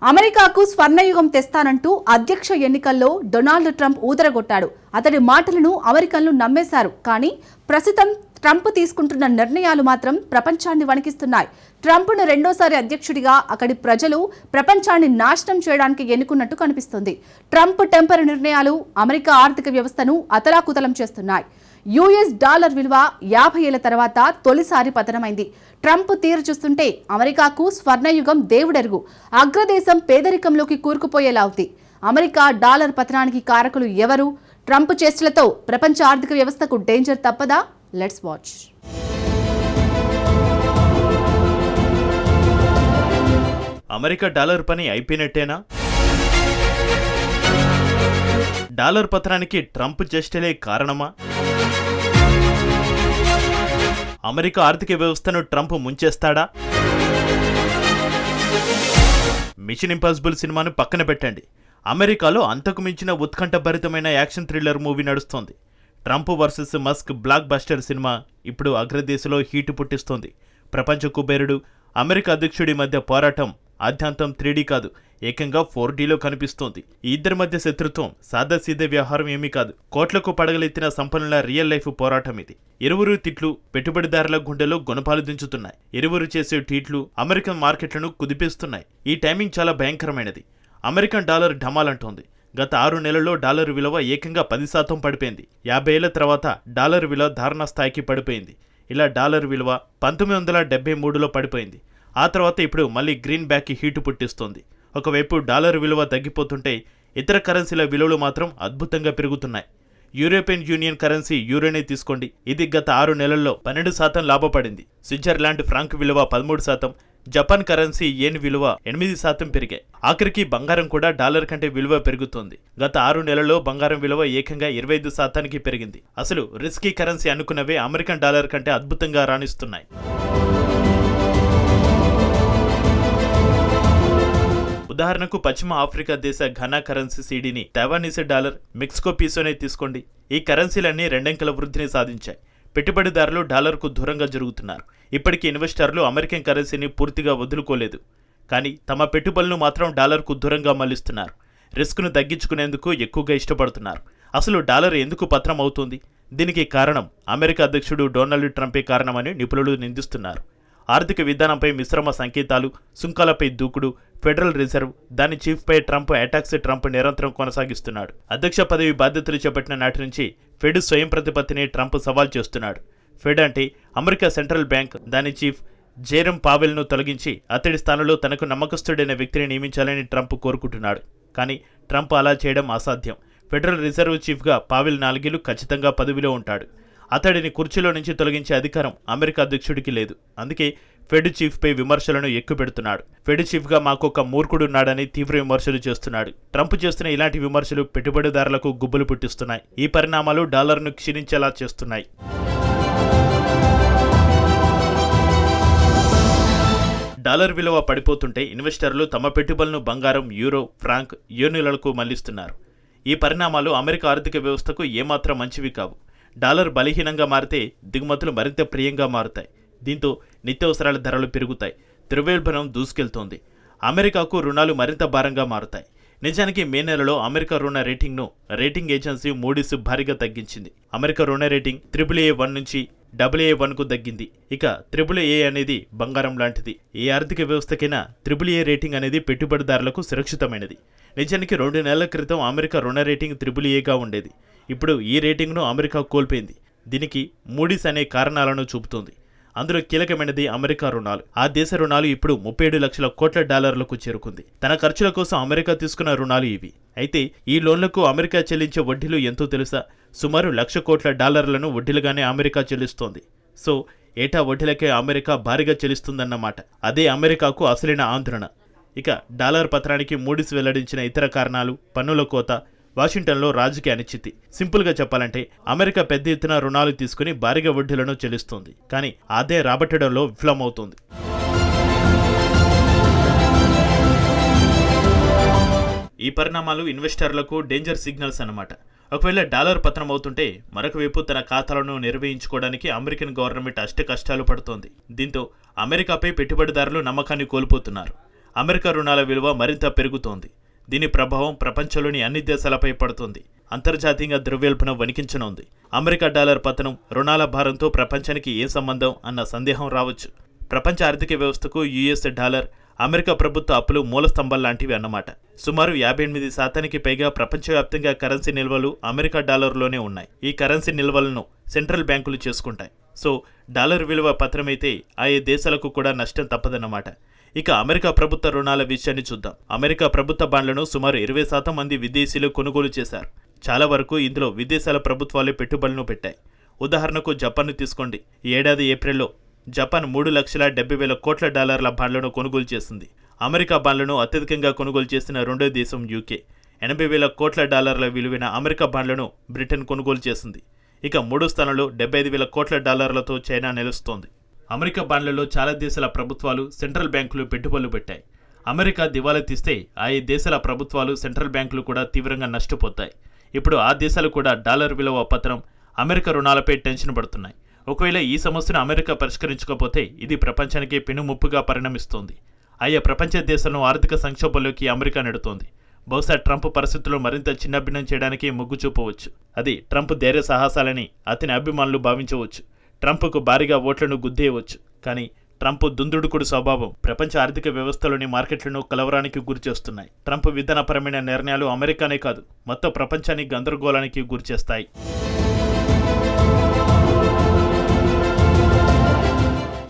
అమెరికాకు స్వర్ణయుగం తెస్తానంటూ అధ్యక్ష ఎన్నికల్లో డొనాల్డ్ ట్రంప్ ఊదరగొట్టాడు. అతడి మాటలను అమెరికన్లు నమ్మేశారు. కానీ ప్రస్తుతం ట్రంప్ తీసుకుంటున్న నిర్ణయాలు మాత్రం ప్రపంచాన్ని వణికిస్తున్నాయి. ట్రంప్ను రెండోసారి అధ్యక్షుడిగా అక్కడి ప్రజలు ప్రపంచాన్ని నాశనం చేయడానికి ఎన్నుకున్నట్టు కనిపిస్తుంది. ట్రంప్ టెంపర్ నిర్ణయాలు అమెరికా ఆర్థిక వ్యవస్థను అతలాకుతలం చేస్తున్నాయి. యుఎస్ డాలర్ విలువ 50 ఏళ్ల తర్వాత తొలిసారి పతనమైంది. ట్రంప్ తీరు చూస్తుంటే అమెరికాకు స్వర్ణయుగం దేవుడెరుగు. అగ్రదేశం పేదరికంలోకి కూరుకుపోయేలా ఉంది. అమెరికా డాలర్ పతనానికి కారకులు ఎవరు? ట్రంప్ చేష్టలతో ప్రపంచ ఆర్థిక వ్యవస్థకు డేంజర్ తప్పదా? Let's watch. అమెరికా డాలర్ పని అయిపోయినట్టేనా? డాలర్ పతనానికి ట్రంప్ చేష్టలే కారణమా? అమెరికా ఆర్థిక వ్యవస్థను ట్రంప్ ముంచేస్తాడా? మిషన్ ఇంపాసిబుల్ సినిమాను పక్కన పెట్టండి. అమెరికాలో అంతకు మించిన ఉత్కంఠభరితమైన యాక్షన్ థ్రిల్లర్ మూవీ నడుస్తోంది. Trump versus Musk block buster cinema ఇప్పుడు అగ్రదేశంలో హీటు పుట్టిస్తోంది. ప్రపంచ కుబేరుడు అమెరికా అధ్యక్షుడి మధ్య పోరాటం ఆద్యంతం 3D కాదు, ఏకంగా 4Dలో కనిపిస్తోంది. ఈ ఇద్దరి మధ్య శత్రుత్వం సాదాసీదే వ్యవహారం ఏమీ కాదు. కోట్లకు పడగలెత్తిన సంపన్నుల రియల్ లైఫ్ పోరాటం ఇది. ఇరువురు తిట్లు పెట్టుబడిదారుల గుండెలో గుణపాలు దించుతున్నాయి. ఇరువురు చేసే ట్వీట్లు అమెరికన్ మార్కెట్లను కుదిపేస్తున్నాయి. ఈ టైమింగ్ చాలా భయంకరమైనది. American dollar ఢమాలంటోంది. గత 6 నెలల్లో డాలర్ విలువ ఏకంగా 10% పడిపోయింది. 50 ఏళ్ల తర్వాత డాలర్ విలువ దారుణ స్థాయికి పడిపోయింది. ఇలా డాలర్ విలువ 1973లో పడిపోయింది. ఆ తర్వాత ఇప్పుడు మళ్ళీ గ్రీన్ బ్యాక్ హీటు పుట్టిస్తోంది. ఒకవైపు డాలర్ విలువ తగ్గిపోతుంటే ఇతర కరెన్సీల విలువలు మాత్రం అద్భుతంగా పెరుగుతున్నాయి. యూరోపియన్ యూనియన్ కరెన్సీ యూరోనే తీసుకోండి. ఇది గత 6 నెలల్లో 12% లాభపడింది. స్విట్జర్లాండ్ ఫ్రాంక్ విలువ 13%, జపాన్ కరెన్సీ యెన్ విలువ 8% పెరిగాయి. ఆఖరికి బంగారం కూడా డాలర్ కంటే విలువ పెరుగుతోంది. గత 6 నెలల్లో బంగారం విలువ ఏకంగా 25%కి పెరిగింది. అసలు రిస్కీ కరెన్సీ అనుకున్నవే అమెరికన్ డాలర్ కంటే అద్భుతంగా రాణిస్తున్నాయి. ఉదాహరణకు పశ్చిమ ఆఫ్రికా దేశ ఘనా కరెన్సీ సీడీని, తైవానీస్ డాలర్, మెక్సికో పీసోనే తీసుకోండి. ఈ కరెన్సీలన్నీ రెండంకెల వృద్ధిని సాధించాయి. పెట్టుబడిదారులు డాలర్కు దూరంగా జరుగుతున్నారు. ఇప్పటికీ ఇన్వెస్టర్లు అమెరికన్ కరెన్సీని పూర్తిగా వదులుకోలేదు. కానీ తమ పెట్టుబడులను మాత్రం డాలర్కు దూరంగా మళ్లిస్తున్నారు. రిస్క్ను తగ్గించుకునేందుకు ఎక్కువగా ఇష్టపడుతున్నారు. అసలు డాలర్ ఎందుకు పతనం అవుతుంది? దీనికి కారణం అమెరికా అధ్యక్షుడు డొనాల్డ్ ట్రంపే కారణమని నిపుణులు నిందిస్తున్నారు. ఆర్థిక విధానంపై మిశ్రమ సంకేతాలు, సుంకాలపై దూకుడు, ఫెడరల్ రిజర్వ్, దాని చీఫ్పై ట్రంప్ అటాక్స్ ట్రంప్ నిరంతరం కొనసాగిస్తున్నాడు. అధ్యక్ష పదవి బాధ్యతలు చేపట్టిన నాటి నుంచి ఫెడ్ స్వయం ప్రతిపత్తిని ట్రంప్ సవాల్ చేస్తున్నాడు. ఫెడ్ అంటే అమెరికా సెంట్రల్ బ్యాంక్. దాని చీఫ్ జెరోమ్ పావెల్ను తొలగించి అతడి స్థానంలో తనకు నమ్మకస్తుడైన వ్యక్తిని నియమించాలని ట్రంప్ కోరుకుంటున్నాడు. కానీ ట్రంప్ అలా చేయడం అసాధ్యం. ఫెడరల్ రిజర్వ్ చీఫ్గా పావెల్ 4 ఏళ్లు ఖచ్చితంగా పదవిలో ఉంటాడు. అతడిని కుర్చీలో నుంచి తొలగించే అధికారం అమెరికా అధ్యక్షుడికి లేదు. అందుకే ఫెడ్ చీఫ్పై విమర్శలను ఎక్కుపెడుతున్నాడు. ఫెడ్ చీఫ్గా మాకొక మూర్ఖుడున్నాడని తీవ్ర విమర్శలు చేస్తున్నాడు. ట్రంప్ చేస్తున్న ఇలాంటి విమర్శలు పెట్టుబడిదారులకు గుబ్బలు పుట్టిస్తున్నాయి. ఈ పరిణామాలు డాలర్ను క్షీణించేలా చేస్తున్నాయి. డాలర్ విలువ పడిపోతుంటే ఇన్వెస్టర్లు తమ పెట్టుబడులను బంగారం, యూరో, ఫ్రాంక్, యూనిలకు మళ్లిస్తున్నారు. ఈ పరిణామాలు అమెరికా ఆర్థిక వ్యవస్థకు ఏమాత్రం మంచివి కావు. డాలర్ బలహీనంగా మారితే దిగుమతులు మరింత ప్రియంగా మారుతాయి. దీంతో నిత్యావసరాల ధరలు పెరుగుతాయి. ద్రవ్యోల్బణం దూసుకెళ్తోంది. అమెరికాకు రుణాలు మరింత భారంగా మారుతాయి. నిజానికి మే నెలలో అమెరికా రుణ రేటింగ్ను రేటింగ్ ఏజెన్సీ మూడీస్ భారీగా తగ్గించింది. అమెరికా రుణ రేటింగ్ AAA1 నుంచి AA1కు తగ్గింది. ఇక AAA అనేది బంగారం లాంటిది. ఏ ఆర్థిక వ్యవస్థకైనా AAA రేటింగ్ అనేది పెట్టుబడిదారులకు సురక్షితమైనది. నిజానికి 2 నెలల క్రితం అమెరికా రుణ రేటింగ్ AAAగా ఉండేది. ఇప్పుడు ఈ రేటింగ్ను అమెరికా కోల్పోయింది. దీనికి మూడీస్ అనే కారణాలను చూపుతోంది. అందులో కీలకమైనది అమెరికా రుణాలు. ఆ దేశ రుణాలు ఇప్పుడు 37 లక్షల కోట్ల డాలర్లకు చేరుకుంది. తన ఖర్చుల కోసం అమెరికా తీసుకున్న రుణాలు ఇవి. అయితే ఈ లోన్లకు అమెరికా చెల్లించే వడ్డీలు ఎంతో తెలుసా? సుమారు 1,00,000 కోట్ల డాలర్లను వడ్డీలుగానే అమెరికా చెల్లిస్తోంది. సో ఏటా వడ్డీలకే అమెరికా భారీగా చెల్లిస్తుందన్నమాట. అదే అమెరికాకు అసలైన ఆందోళన. ఇక డాలర్ పత్రానికి మూడీస్ వెల్లడించిన ఇతర కారణాలు: పన్నుల కోత, వాషింగ్టన్లో రాజకీయ అనిశ్చితి. సింపుల్గా చెప్పాలంటే అమెరికా పెద్ద ఎత్తున రుణాలు తీసుకుని భారీగా వడ్డీలను చెల్లిస్తోంది. కానీ అదే రాబట్టడంలో విఫలమవుతోంది. ఈ పరిణామాలు ఇన్వెస్టర్లకు డేంజర్ సిగ్నల్స్ అన్నమాట. ఒకవేళ డాలర్ పతనం అవుతుంటే మరొక వైపు తన ఖాతాలను నిర్వహించుకోవడానికి అమెరికన్ గవర్నమెంట్ అష్ట కష్టాలు పడుతోంది. దీంతో అమెరికాపై పెట్టుబడిదారులు నమ్మకాన్ని కోల్పోతున్నారు. అమెరికా రుణాల విలువ మరింత పెరుగుతోంది. దీని ప్రభావం ప్రపంచంలోని అన్ని దేశాలపై పడుతుంది. అంతర్జాతీయంగా ద్రవ్యోల్బణం వణికించనుంది. అమెరికా డాలర్ పతనం, రుణాల భారంతో ప్రపంచానికి ఏ సంబంధం అన్న సందేహం రావచ్చు. ప్రపంచ ఆర్థిక వ్యవస్థకు యుఎస్ డాలర్, అమెరికా ప్రభుత్వ అప్పులు మూల స్తంభాలు లాంటివి అన్నమాట. సుమారు 58% పైగా ప్రపంచవ్యాప్తంగా కరెన్సీ నిల్వలు అమెరికా డాలర్లోనే ఉన్నాయి. ఈ కరెన్సీ నిల్వలను సెంట్రల్ బ్యాంకులు చేసుకుంటాయి. సో డాలర్ విలువ పతనమైతే ఆయా దేశాలకు కూడా నష్టం తప్పదన్నమాట. ఇక అమెరికా ప్రభుత్వ రుణాల విషయాన్ని చూద్దాం. అమెరికా ప్రభుత్వ బాండ్లను సుమారు 20% మంది విదేశీయులు కొనుగోలు చేశారు. చాలా వరకు ఇందులో విదేశాల ప్రభుత్వాలే పెట్టుబడులను పెట్టాయి. ఉదాహరణకు జపాన్ను తీసుకోండి. ఈ ఏడాది ఏప్రిల్లో జపాన్ 3,70,000 కోట్ల డాలర్ల బాండ్లను కొనుగోలు చేసింది. అమెరికా బాండ్లను అత్యధికంగా కొనుగోలు చేసిన రెండో దేశం యూకే. 80,000 కోట్ల డాలర్ల విలువైన అమెరికా బాండ్లను బ్రిటన్ కొనుగోలు చేసింది. ఇక మూడో స్థానంలో 75,000 కోట్ల డాలర్లతో చైనా నిలుస్తోంది. అమెరికా బాండ్లలో చాలా దేశాల ప్రభుత్వాలు, సెంట్రల్ బ్యాంకులు పెట్టుబడులు పెట్టాయి. అమెరికా దివాలా తీస్తే ఆయా దేశాల ప్రభుత్వాలు, సెంట్రల్ బ్యాంకులు కూడా తీవ్రంగా నష్టపోతాయి. ఇప్పుడు ఆ దేశాలు కూడా డాలర్ విలువ పతనం, అమెరికా రుణాలపై టెన్షన్ పడుతున్నాయి. ఒకవేళ ఈ సమస్యను అమెరికా పరిష్కరించకపోతే ఇది ప్రపంచానికి పెనుముప్పుగా పరిణమిస్తోంది. ఆయా ప్రపంచ దేశాలను ఆర్థిక సంక్షోభంలోకి అమెరికా నెడుతోంది. బహుశా ట్రంప్ పరిస్థితులను మరింత చిన్నభిన్నం చేయడానికి మొగ్గు చూపవచ్చు. అది ట్రంప్ ధైర్య సాహసాలని అతని అభిమానులు భావించవచ్చు. ట్రంప్కు భారీగా ఓట్లను గుద్దేయవచ్చు. కానీ ట్రంప్ దుందుడుకుడు స్వభావం ప్రపంచ ఆర్థిక వ్యవస్థలోని మార్కెట్లను కలవరానికి గురిచేస్తున్నాయి. ట్రంప్ విధానపరమైన నిర్ణయాలు అమెరికానే కాదు, మొత్తం ప్రపంచాన్ని గందరగోళానికి గురిచేస్తాయి.